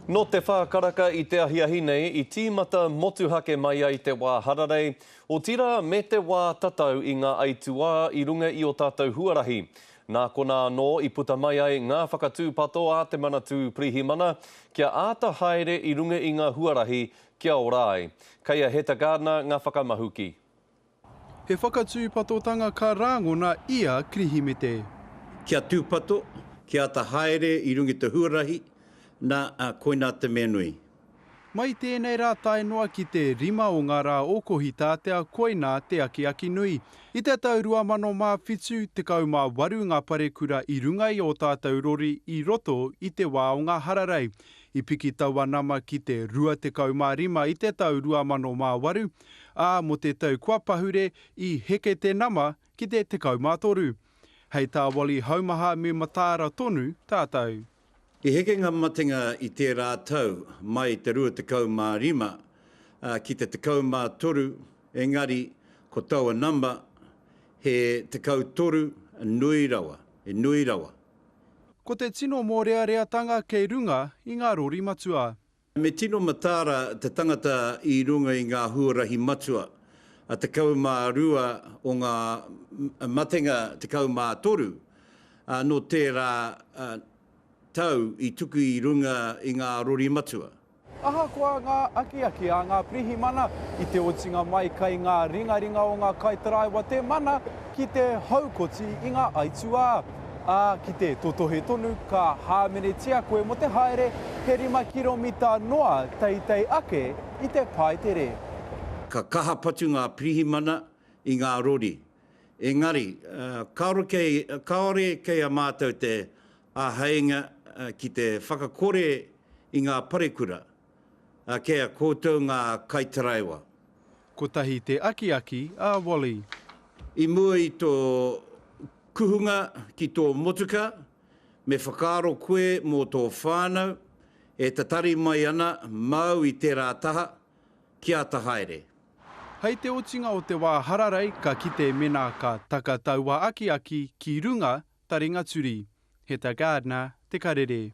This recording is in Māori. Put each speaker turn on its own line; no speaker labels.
No te whaakaraka i te ahiahi nei, i tīmata motuhake mai ai te wā hararei, o tira me te wā tatau i ngā aitua i runga i o tātou huarahi. Nā kona anō i puta mai ai ngā whakatūpato a te manatū Pirihimana, kia āta haere i runga i ngā huarahi, kia ora ai. Kei a Heta Gardner, ngā whakamahuki.
He whakatūpatotanga ka rāngona ia Kirihimete.
Kia tūpato, kia āta haere i runga i te huarahi, na koina te menui.
Mai tēnei rā tae noa ki te rima o ngā rā okohi tātea koina te aki nui. I te tau 2007, te kauma waru ngā parekura i runga i o tātou rori i roto i te wā o ngā hararei. I piki taua nama ki te 25 i te tau 2008, mo te tau kua pahure i heke te nama ki te 13. Hei tā wali haumaha me matāra tonu tātou.
I heke ngā matinga i te rātau mai te 25 ki te 13, engari ko taua namba he 13 nui rawa, e nui rawa.
Ko te tino mōreareatanga kei runga i ngā rori matua.
Me tino matāra te tangata i runga i ngā huarahi matua, te 12 o ngā matinga te 13, no te rā tau i tuku i runga i ngā rori matua.
Aha koa ngā aki a ngā Pirihimana i te otinga mai kai ngā ringa o ngā kaitaraiwa te mana ki te haukoti i ngā aitua. Ki te totohe tonu ka hāmenetia koe mo te haere he 5 kiromita noa teitei ake i te paetere.
Ka kaha patu ngā Pirihimana i ngā rori. Engari, kaore kei a mātou te āheinga ki te whakakore i ngā parekura, kei a koutou ngā kaitaraiwa.
Ko tahi te aki a Wally.
I mua i tō kuhunga ki tō motuka, me whakaaro koe mō tō whānau, e tatari mai ana mau i te rātaha, ki āta haere.
Hei te otinga o te wā hararei ka kite mena ka taka taua aki ki runga taringa turi. Heta Gardner, Te Karere.